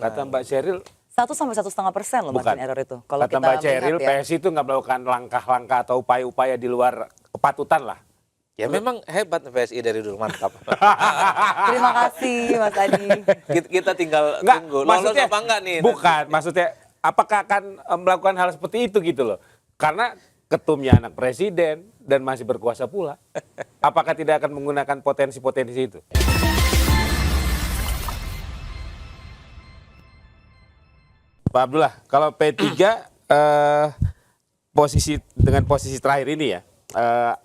Kata Mbak Sheryl 1 sampai 1,5% loh margin error itu. Kalau kata kita Mbak Sheryl, lihat ya. PSI itu nggak melakukan langkah-langkah atau upaya-upaya di luar kepatutan lah. Ya memang hebat PSI dari dulu, mantap. Terima kasih Mas Adi. Kita tinggal Nggak, tunggu lolos maksudnya apa enggak nih. bukan, maksudnya apakah akan melakukan hal seperti itu gitu loh. Karena ketumnya anak presiden dan masih berkuasa pula. Apakah tidak akan menggunakan potensi-potensi itu? Pak Abdullah, kalau P3 dengan posisi terakhir ini ya,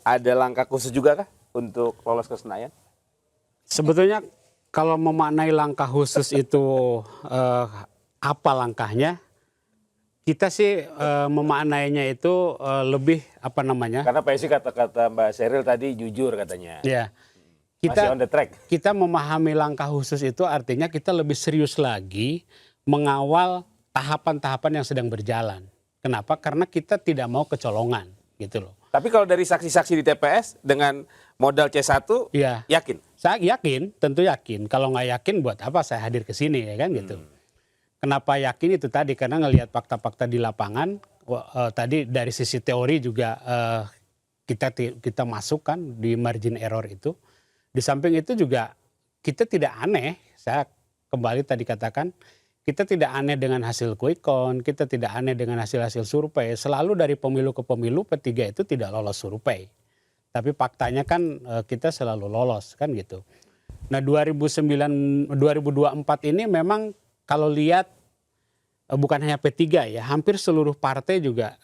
ada langkah khusus juga kah untuk lolos ke Senayan? Sebetulnya kalau memaknai langkah khusus itu apa langkahnya? Kita sih memaknainya itu lebih apa namanya? Karena PSI kata Mbak Sheryl tadi jujur katanya. Ya. Masih on the track. Kita memahami langkah khusus itu artinya kita lebih serius lagi mengawal tahapan-tahapan yang sedang berjalan. Kenapa? Karena kita tidak mau kecolongan gitu loh. Tapi kalau dari saksi-saksi di TPS dengan modal C1, Ya. yakin? Saya yakin, tentu yakin. Kalau nggak yakin buat apa saya hadir ke sini ya kan gitu. Kenapa yakin itu tadi karena ngelihat fakta-fakta di lapangan. Tadi dari sisi teori juga kita masukkan di margin error itu. Di samping itu juga kita tidak aneh. Saya kembali tadi katakan kita tidak aneh dengan hasil quick count, kita tidak aneh dengan hasil-hasil survei. Selalu dari pemilu ke pemilu P3 itu tidak lolos survei. Tapi faktanya kan kita selalu lolos kan gitu. Nah 2024 ini memang kalau lihat bukan hanya P3 ya, hampir seluruh partai juga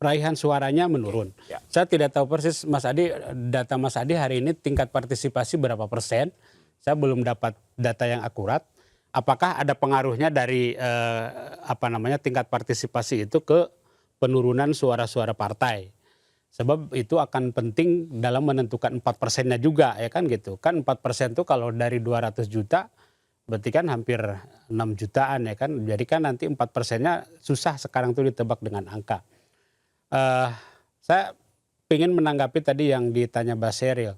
raihan suaranya menurun. Ya. Saya tidak tahu persis Mas Adi, data Mas Adi hari ini tingkat partisipasi berapa persen. Saya belum dapat data yang akurat. Apakah ada pengaruhnya dari tingkat partisipasi itu ke penurunan suara-suara partai? Sebab itu akan penting dalam menentukan 4%-nya juga ya kan gitu. Kan 4% itu kalau dari 200 juta berarti kan hampir 6 jutaan ya kan. Jadi kan nanti 4%-nya susah sekarang tuh ditebak dengan angka. Saya ingin menanggapi tadi yang ditanya Mbak Sheryl.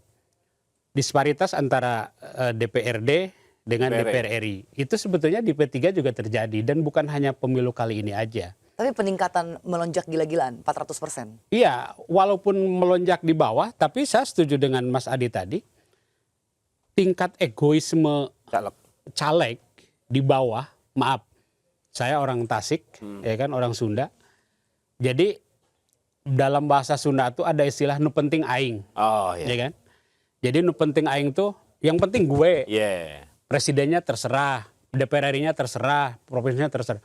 Disparitas antara DPRD dengan DPR RI. Itu sebetulnya di P3 juga terjadi dan bukan hanya pemilu kali ini aja. Tapi peningkatan melonjak gila-gilaan 400%. Iya, walaupun melonjak di bawah, tapi saya setuju dengan Mas Adi tadi. Tingkat egoisme caleg di bawah, maaf, saya orang Tasik, ya kan orang Sunda. Jadi dalam bahasa Sunda itu ada istilah nu penting aing. Oh iya. Ya kan? Jadi nu penting aing tuh yang penting gue. Yeah. Presidennya terserah, DPR RI-nya terserah, provinsinya terserah.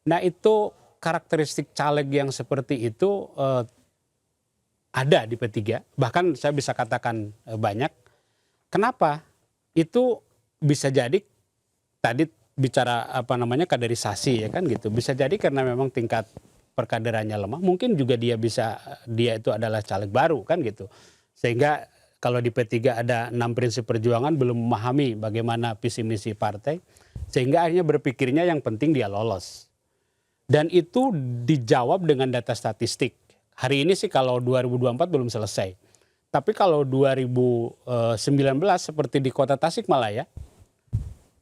Nah itu karakteristik caleg yang seperti itu ada di P3. Bahkan saya bisa katakan banyak. Kenapa? Itu bisa jadi tadi bicara kaderisasi ya kan gitu. Bisa jadi karena memang tingkat perkaderannya lemah. Mungkin juga dia itu adalah caleg baru kan gitu. Sehingga kalau di P3 ada 6 prinsip perjuangan belum memahami bagaimana visi misi partai. Sehingga akhirnya berpikirnya yang penting dia lolos. Dan itu dijawab dengan data statistik. Hari ini sih kalau 2024 belum selesai. Tapi kalau 2019 seperti di Kota Tasikmalaya,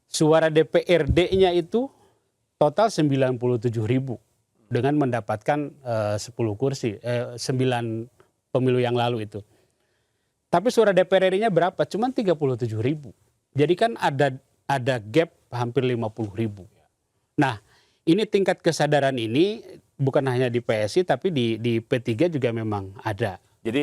suara DPRD-nya itu total 97.000 dengan mendapatkan 10 kursi, 9 pemilu yang lalu itu. Tapi suara DPR RI-nya berapa? Cuman 37.000. Jadi kan ada gap hampir 50.000. Nah, ini tingkat kesadaran ini bukan hanya di PSI tapi di P3 juga memang ada. Jadi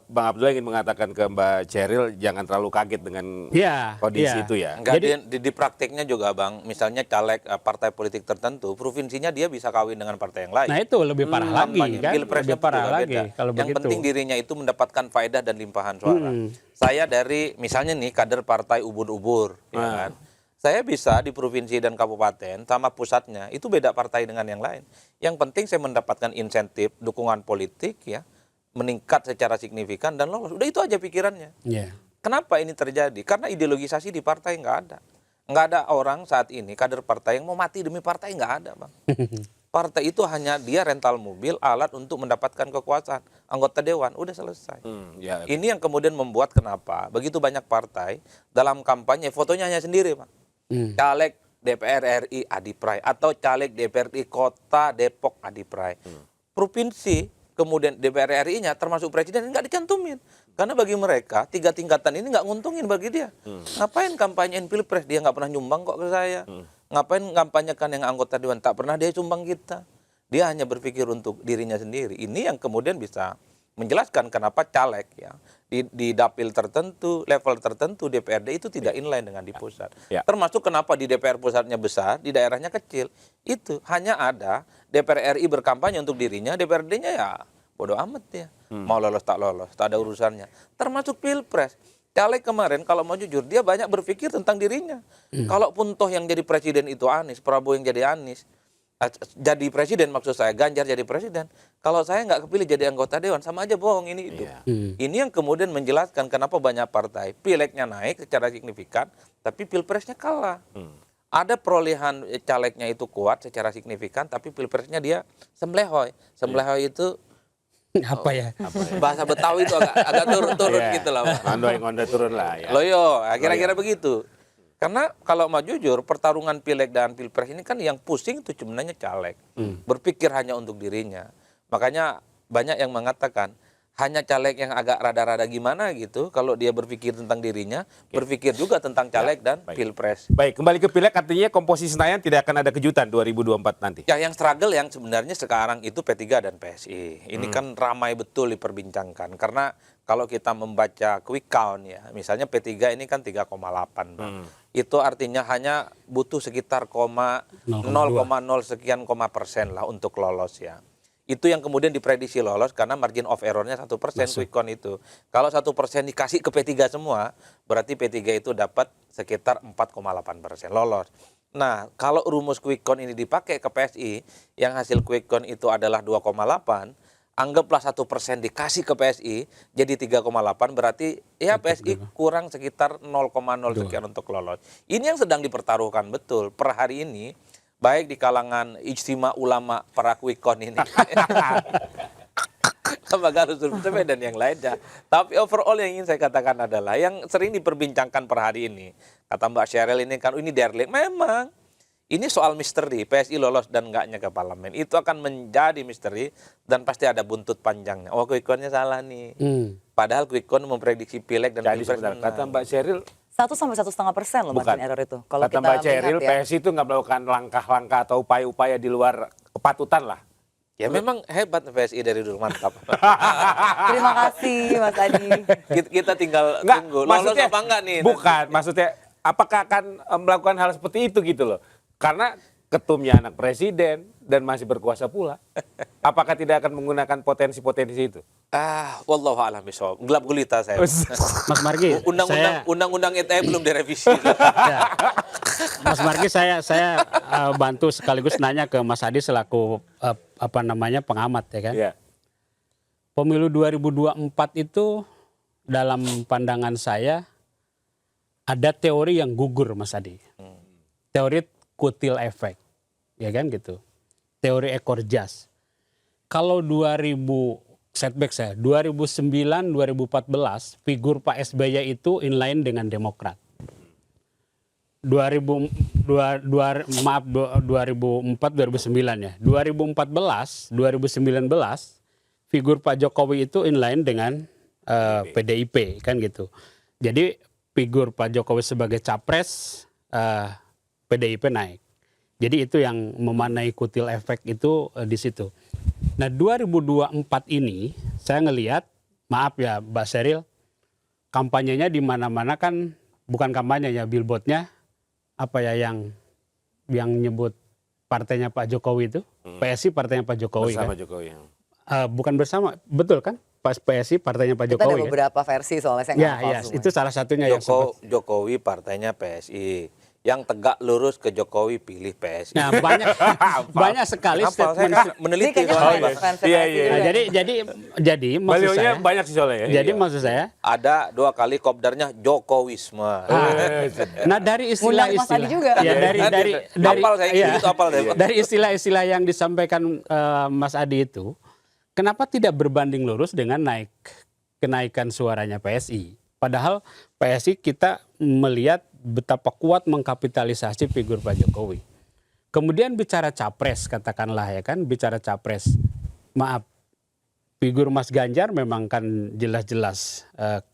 Bang Abdullah ingin mengatakan ke Mbak Sheryl jangan terlalu kaget dengan kondisi itu ya. Enggak, di praktiknya juga Bang, misalnya caleg partai politik tertentu, provinsinya dia bisa kawin dengan partai yang lain. Nah itu lebih parah lagi kan, Pilpresnya lebih parah lagi beda. kalau yang begitu. penting dirinya itu mendapatkan faedah dan limpahan suara. Saya dari misalnya nih kader partai ubur-ubur, ya kan? Saya bisa di provinsi dan kabupaten sama pusatnya itu beda partai dengan yang lain. Yang penting saya mendapatkan insentif, dukungan politik ya, meningkat secara signifikan dan lolos. Udah itu aja pikirannya. Yeah. Kenapa ini terjadi? Karena ideologisasi di partai nggak ada. Nggak ada orang saat ini kader partai yang mau mati demi partai, nggak ada Bang. Partai itu hanya dia rental mobil, alat untuk mendapatkan kekuasaan. Anggota dewan, udah selesai. Ini yang kemudian membuat kenapa begitu banyak partai dalam kampanye fotonya hanya sendiri Pak. Caleg DPR RI Adi Pray atau caleg DPR RI Kota Depok Adi Pray. Provinsi kemudian DPR RI-nya termasuk presiden nggak dicantumin. Karena bagi mereka 3 tingkatan ini nggak nguntungin bagi dia. Ngapain kampanyein pilpres, dia nggak pernah nyumbang kok ke saya. Ngapain kampanyekan yang anggota dewan, tak pernah dia sumbang kita. Dia hanya berpikir untuk dirinya sendiri. Ini yang kemudian bisa menjelaskan kenapa caleg ya di dapil tertentu, level tertentu DPRD itu tidak inline dengan di pusat. Ya. Termasuk kenapa di DPR pusatnya besar, di daerahnya kecil. Itu hanya ada DPR RI berkampanye untuk dirinya, DPRD-nya ya bodoh amat ya. Mau lolos tak ada urusannya. Termasuk pilpres. Caleg kemarin kalau mau jujur dia banyak berpikir tentang dirinya. Kalaupun toh yang jadi presiden itu Anies, Prabowo yang jadi Anies, jadi presiden maksud saya, Ganjar jadi presiden. Kalau saya nggak kepilih jadi anggota dewan, sama aja bohong ini hidup. Ini yang kemudian menjelaskan kenapa banyak partai pileknya naik secara signifikan, tapi pilpresnya kalah. Ada perolehan calegnya itu kuat secara signifikan, tapi pilpresnya dia semblehoy. Semblehoy itu Apa ya? bahasa Betawi itu agak turun-turun gitu lah, Pak. Ngonda turun lah ya. Loyo, kira-kira begitu. Karena kalau mau jujur, pertarungan pileg dan pilpres ini kan yang pusing itu sebenarnya caleg. Berpikir hanya untuk dirinya. Makanya banyak yang mengatakan, hanya caleg yang agak rada-rada gimana gitu, kalau dia berpikir tentang dirinya, berpikir juga tentang caleg dan pilpres. Baik, kembali ke pileg, artinya komposisi Senayan tidak akan ada kejutan 2024 nanti. Ya, yang struggle yang sebenarnya sekarang itu P3 dan PSI. Ini kan ramai betul diperbincangkan. Karena kalau kita membaca quick count ya, misalnya P3 ini kan 3,8. Bang. Itu artinya hanya butuh sekitar 0,0 sekian persen lah untuk lolos ya. Itu yang kemudian diprediksi lolos karena margin of error-nya 1% quick count itu. Kalau 1% dikasih ke P3 semua, berarti P3 itu dapat sekitar 4,8% lolos. Nah, kalau rumus quick count ini dipakai ke PSI, yang hasil quick count itu adalah 2,8, anggaplah 1% dikasih ke PSI, jadi 3,8, berarti ya PSI kurang sekitar 0,0 sekian untuk lolos. Ini yang sedang dipertaruhkan betul per hari ini, baik di kalangan ijtima ulama para quick count ini. Lembaga survei dan yang lainnya. Tapi overall yang ingin saya katakan adalah yang sering diperbincangkan per hari ini. Kata Mbak Sheryl ini kan ini derlik. Memang ini soal misteri. PSI lolos dan enggaknya ke parlemen. Itu akan menjadi misteri dan pasti ada buntut panjangnya. Oh, quick count-nya salah nih. Padahal quick count memprediksi pileg dan Jadi pilpres sebentar, menang. kata Mbak Sheryl, 1-1,5% loh margin error itu. Kalau kata kita Mbak Sheryl, lihat ya. PSI itu nggak melakukan langkah-langkah atau upaya-upaya di luar kepatutan lah. Ya memang hebat PSI dari dulu, mantap. Terima kasih Mas Adi. Kita tinggal Nggak, tunggu. Lolos apa enggak nih? Bukan, maksudnya apakah akan melakukan hal seperti itu gitu loh. Karena ketumnya anak presiden dan masih berkuasa pula. Apakah tidak akan menggunakan potensi-potensi itu? Wallahu a'lam bishawab. Gelap gulita saya. Mas Margi, Undang-undang ITE belum direvisi. ya, Mas Margi saya bantu sekaligus nanya ke Mas Adi selaku pengamat ya kan. Iya. Pemilu 2024 itu dalam pandangan saya ada teori yang gugur Mas Adi. Teori kutil efek. Ya kan gitu. Teori ekor jas. Kalau 2009, 2014 figur Pak SBY itu inline dengan Demokrat. 2004, 2009 ya. 2014, 2019 figur Pak Jokowi itu inline dengan PDIP kan gitu. Jadi figur Pak Jokowi sebagai capres, PDIP naik. Jadi itu yang memaknai kutil efek itu di situ. Nah 2024 ini saya ngelihat, maaf ya Mbak Sheryl, kampanyenya di mana-mana kan bukan kampanyenya, billboardnya apa ya yang nyebut partainya Pak Jokowi itu, PSI partainya Pak Jokowi Bersama kan. Jokowi. Bukan bersama, betul kan? Pas PSI partainya Pak Kita ada Jokowi kan. beberapa versi soalnya saya nggak hafal semua. Itu salah satunya yang sempat. Jokowi partainya PSI. Yang tegak lurus ke Jokowi pilih PSI. Nah banyak sekali Hafal, saya statement. kan meneliti Ini kayaknya soalnya. fans Iya, PSI iya. juga. Nah, jadi maksud Balionya saya. banyak sih soalnya ya. Jadi Iya. maksud saya. Ada 2 kali kopdarnya Jokowisme. Nah dari Ngundang Mas istilah-istilah. Adi juga. Ya dari Hafal saya, iya. itu hafal saya. Dari istilah-istilah yang disampaikan Mas Adi itu, kenapa tidak berbanding lurus dengan kenaikan suaranya PSI? Padahal PSI kita melihat betapa kuat mengkapitalisasi figur Pak Jokowi. Kemudian bicara capres katakanlah ya kan, bicara capres. Maaf, figur Mas Ganjar memang kan jelas-jelas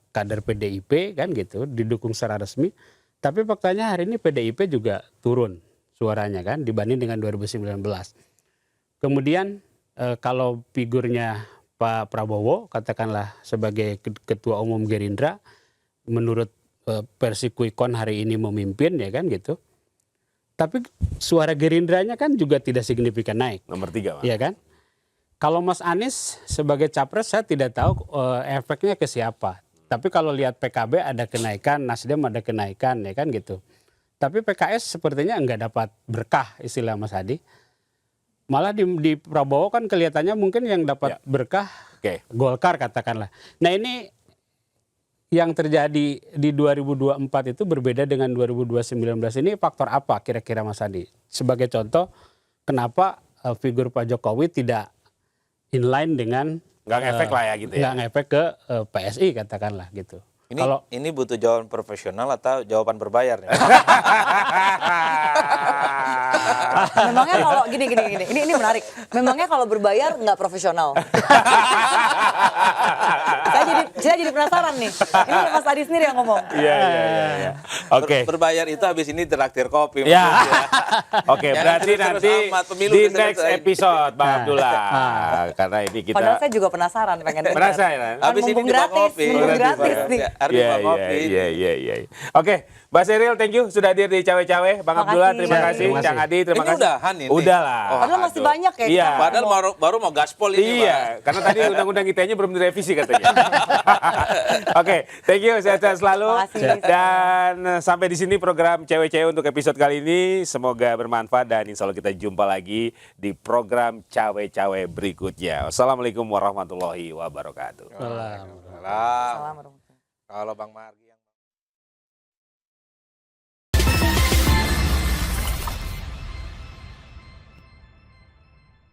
kader PDIP kan gitu, didukung secara resmi. Tapi faktanya hari ini PDIP juga turun suaranya kan dibanding dengan 2019. Kemudian kalau figurnya Pak Prabowo katakanlah sebagai ketua umum Gerindra, menurut versi Quick Count hari ini memimpin ya kan gitu. Tapi suara Gerindranya kan juga tidak signifikan naik. Nomor 3, Mas. Iya kan? Kalau Mas Anies sebagai capres saya tidak tahu efeknya ke siapa. Tapi kalau lihat PKB ada kenaikan, Nasdem ada kenaikan ya kan gitu. Tapi PKS sepertinya enggak dapat berkah istilah Mas Hadi. Malah di Prabowo kan kelihatannya mungkin yang dapat berkah Golkar katakanlah. Nah ini yang terjadi di 2024 itu berbeda dengan 2019 ini faktor apa kira-kira Mas Hadi? Sebagai contoh, kenapa figur Pak Jokowi tidak inline dengan Nggak ngefek lah ya gitu ya. nggak ngefek ke PSI katakanlah gitu. Ini butuh jawaban profesional atau jawaban berbayar nih? Memangnya kalau gini, ini menarik. Memangnya kalau berbayar nggak profesional. saya jadi penasaran nih. Ini Mas Adi sendiri yang ngomong. Iya. Oke. Berbayar itu habis ini traktir kopi. Ya. maksudnya. Oke, berarti terus nanti amat, pemilu di udah next selesai. episode Bang Abdullah. Karena ini Padahal kita saya juga penasaran pengen dengar. penasaran. Kan Habis ini mumpung juga gratis, kopi. mumpung gratis nih. Harus juga kopi. Iya. Oke, Mbak Seril, thank you sudah hadir di Cawe-Cawe. Bang Makasih. Abdullah, terima Terima kasih. kasih. Cang Adi, terima Ini kasih. udahan ini? Udah lah. Oh, Padahal masih aduh. banyak ya. Iya. kita Padahal ngomong. baru mau gaspol ini, Pak. Iya, karena tadi undang-undang ITE-nya belum direvisi katanya. Oke, thank you, sehat-sehat selalu. Makasih. Dan sampai di sini program Cewek-Cewek untuk episode kali ini. Semoga bermanfaat dan insya Allah kita jumpa lagi di program Cawe-Cawe berikutnya. Wassalamualaikum warahmatullahi wabarakatuh. Salam. Salam warahmatullahi wabarakatuh. Kalau Bang Margi